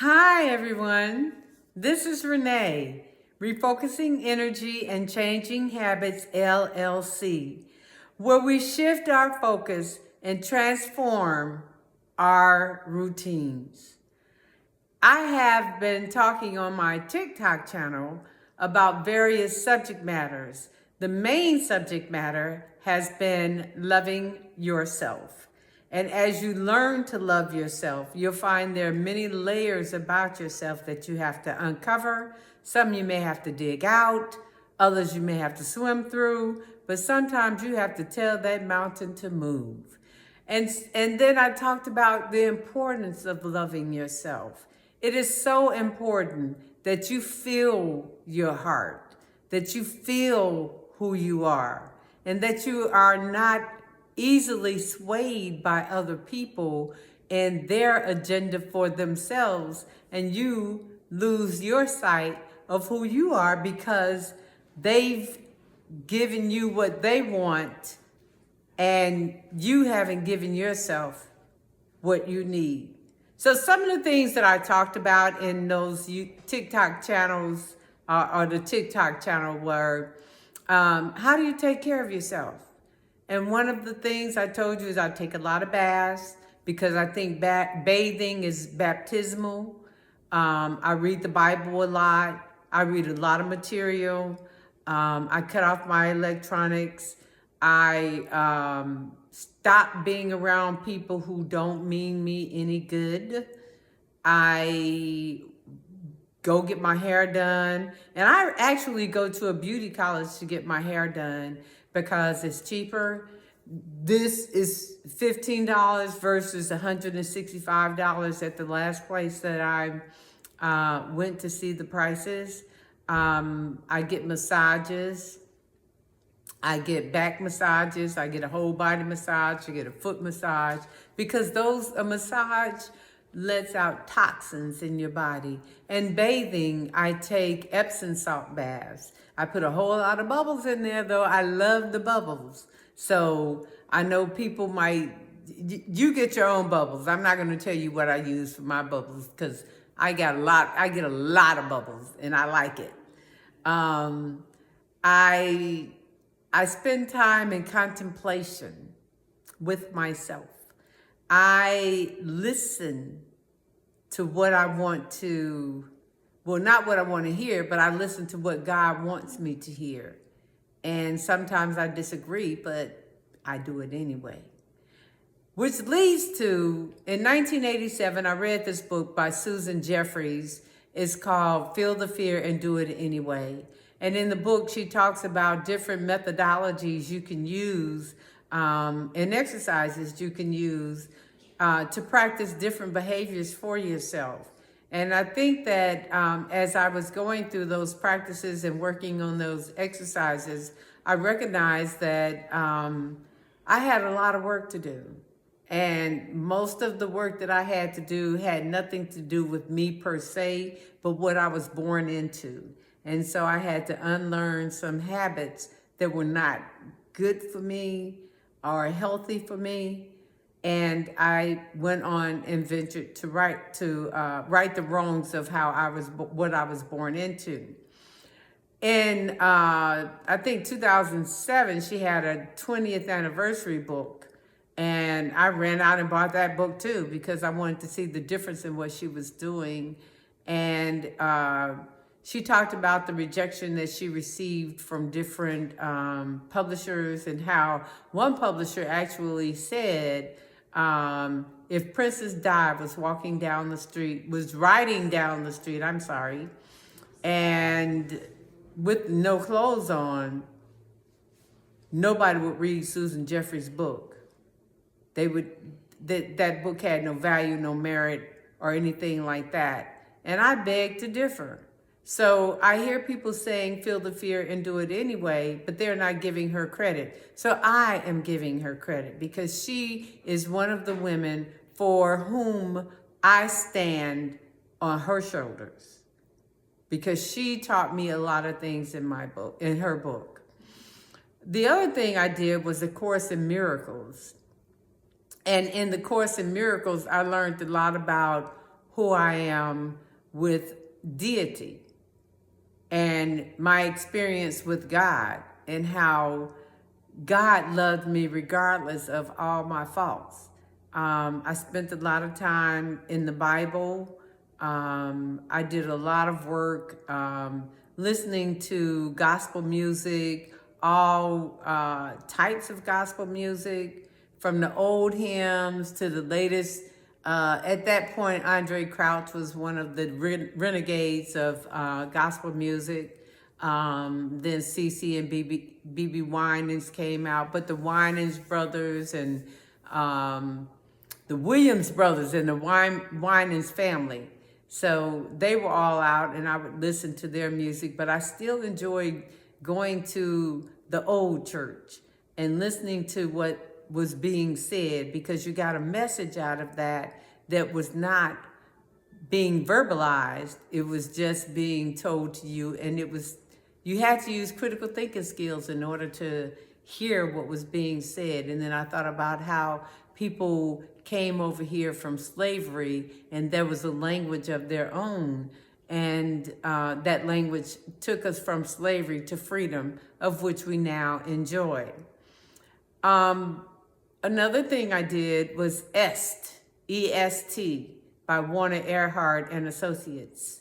Hi, everyone. This is Renee, Refocusing Energy and Changing Habits, LLC, where we shift our focus and transform our routines. I have been talking on my TikTok channel about various subject matters. The main subject matter has been loving yourself. And as you learn to love yourself, you'll find there are many layers about yourself that you have to uncover. Some you may have to dig out, others you may have to swim through, but sometimes you have to tell that mountain to move. And then I talked about the importance of loving yourself. It is so important that you feel your heart, that you feel who you are, and that you are not easily swayed by other people and their agenda for themselves, and you lose your sight of who you are because they've given you what they want and you haven't given yourself what you need. So some of the things that I talked about in those TikTok channels or the TikTok channel were, how do you take care of yourself? And one of the things I told you is I take a lot of baths because I think bathing is baptismal. I read the Bible a lot. I read a lot of material. I cut off my electronics. I stop being around people who don't mean me any good. I go get my hair done. And I actually go to a beauty college to get my hair done because it's cheaper. This is $15 versus $165 at the last place that I went to see the prices. I get massages. I get back massages. I get a whole body massage. I get a foot massage because a massage lets out toxins in your body. And bathing, I take Epsom salt baths. I put a whole lot of bubbles in there, though. I love the bubbles. So I know people might, you get your own bubbles. I'm not going to tell you what I use for my bubbles because I get a lot of bubbles and I like it. I spend time in contemplation with myself. I listen to what I want to, well, not what I want to hear, but I listen to what God wants me to hear. And sometimes I disagree, but I do it anyway. Which leads to, in 1987, I read this book by Susan Jeffries. It's called Feel the Fear and Do It Anyway. And in the book, she talks about different methodologies you can use and exercises you can use to practice different behaviors for yourself. And I think that as I was going through those practices and working on those exercises, I recognized that I had a lot of work to do. And most of the work that I had to do had nothing to do with me per se, but what I was born into. And so I had to unlearn some habits that were not good for me or healthy for me. And I went on and ventured to right the wrongs of what I was born into. In I think 2007, she had a 20th anniversary book, and I ran out and bought that book too because I wanted to see the difference in what she was doing. And she talked about the rejection that she received from different publishers and how one publisher actually said, if Princess Di was riding down the street, and with no clothes on, nobody would read Susan Jeffries' book. That book had no value, no merit, or anything like that. And I beg to differ. So I hear people saying, feel the fear and do it anyway, but they're not giving her credit. So I am giving her credit because she is one of the women for whom I stand on her shoulders, because she taught me a lot of things in her book. The other thing I did was a Course in Miracles. And in the Course in Miracles, I learned a lot about who I am with deity and my experience with God and how God loved me regardless of all my faults. I spent a lot of time in the Bible. I did a lot of work listening to gospel music, all types of gospel music, from the old hymns to the latest. At that point, Andre Crouch was one of the renegades of gospel music. Then CC and BB Winans came out, but the Winans brothers and the Williams brothers and the Winans family. So they were all out, and I would listen to their music, but I still enjoyed going to the old church and listening to what was being said, because you got a message out of that was not being verbalized. It was just being told to you, and you had to use critical thinking skills in order to hear what was being said. And then I thought about how people came over here from slavery, and there was a language of their own, and that language took us from slavery to freedom, of which we now enjoy. Another thing I did was EST, E-S-T, by Warner Earhart and Associates.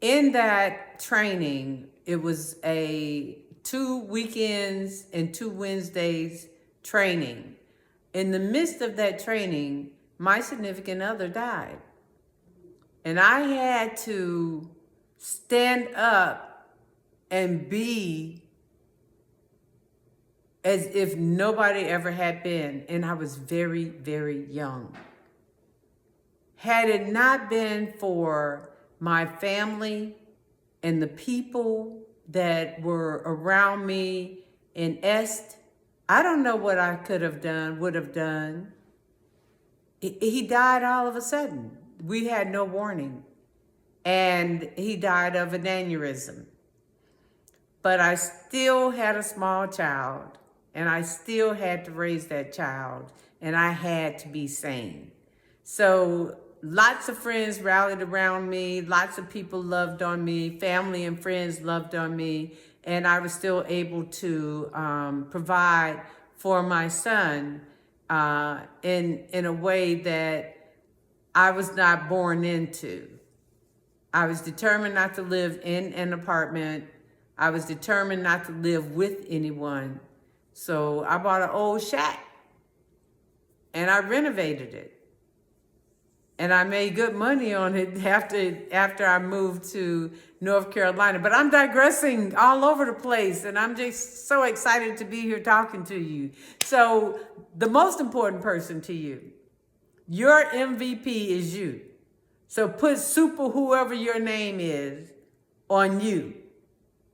In that training, it was a 2 weekends and 2 Wednesdays training. In the midst of that training, my significant other died. And I had to stand up and be as if nobody ever had been. And I was very, very young. Had it not been for my family and the people that were around me in Est, I don't know what I would have done. He died all of a sudden. We had no warning. And he died of an aneurysm. But I still had a small child, and I still had to raise that child, and I had to be sane. So lots of friends rallied around me, lots of people loved on me, family and friends loved on me, and I was still able to provide for my son in a way that I was not born into. I was determined not to live in an apartment. I was determined not to live with anyone. So I bought an old shack and I renovated it. And I made good money on it after I moved to North Carolina. But I'm digressing all over the place, and I'm just so excited to be here talking to you. So the most important person to you, your MVP is you. So put super whoever your name is on you.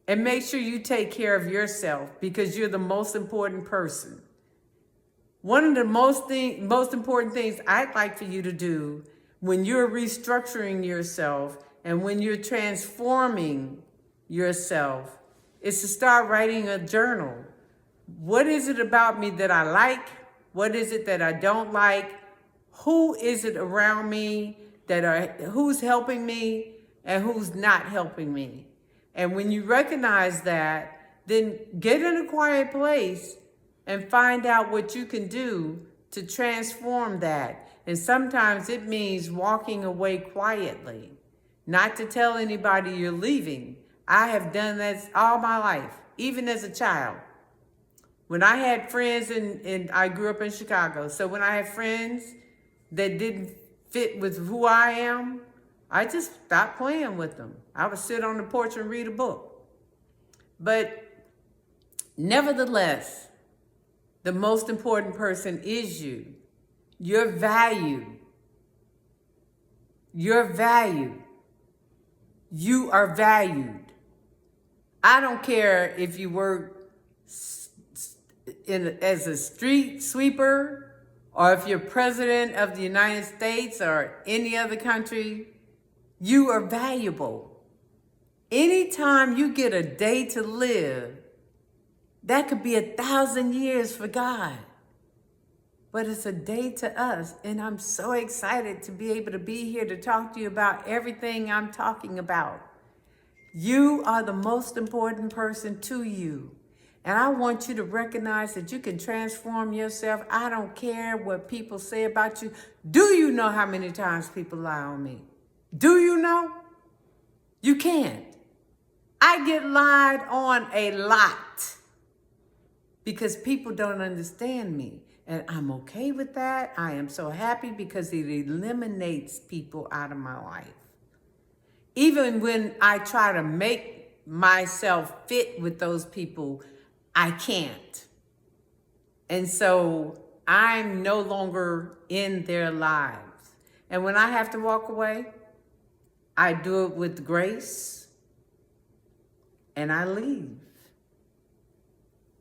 And make sure you take care of yourself, because you're the most important person. One of the most important things I'd like for you to do when you're restructuring yourself and when you're transforming yourself is to start writing a journal. What is it about me that I like? What is it that I don't like? Who is it around me who's helping me and who's not helping me? And when you recognize that, then get in a quiet place and find out what you can do to transform that. And sometimes it means walking away quietly, not to tell anybody you're leaving. I have done that all my life, even as a child. When I had friends, and I grew up in Chicago, so when I had friends that didn't fit with who I am, I just stopped playing with them. I would sit on the porch and read a book. But nevertheless, the most important person is you. You're valued. You're valued. You are valued. I don't care if you work as a street sweeper, or if you're president of the United States or any other country, you are valuable. Anytime you get a day to live, that could be 1,000 years for God. but it's a day to us. And I'm so excited to be able to be here to talk to you about everything I'm talking about. You are the most important person to you. And I want you to recognize that you can transform yourself. I don't care what people say about you. Do you know how many times people lie on me? Do you know? You can't. I get lied on a lot because people don't understand me. And I'm okay with that. I am so happy because it eliminates people out of my life. Even when I try to make myself fit with those people, I can't. And so I'm no longer in their lives. And when I have to walk away, I do it with grace and I leave.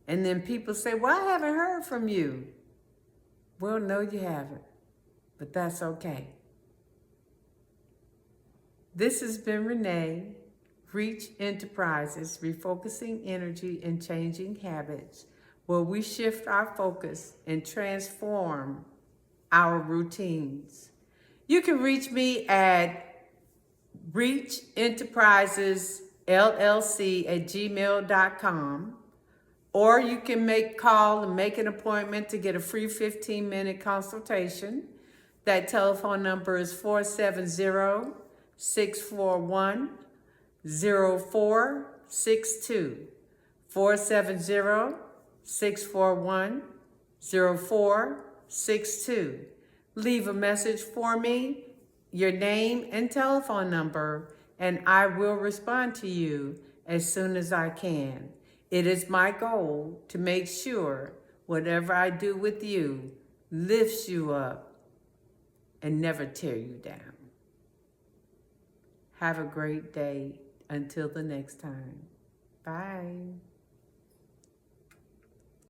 And then people say, well, I haven't heard from you. Well, no, you haven't, but that's okay. This has been Renee, Reach Enterprises, Refocusing Energy and Changing Habits, where we shift our focus and transform our routines. You can reach me at reachenterprisesllc@gmail.com, or you can call and make an appointment to get a free 15-minute consultation. That telephone number is 470-641-0462. 470-641-0462. Leave a message for me, your name and telephone number, and I will respond to you as soon as I can. It is my goal to make sure whatever I do with you lifts you up and never tear you down. Have a great day until the next time. Bye.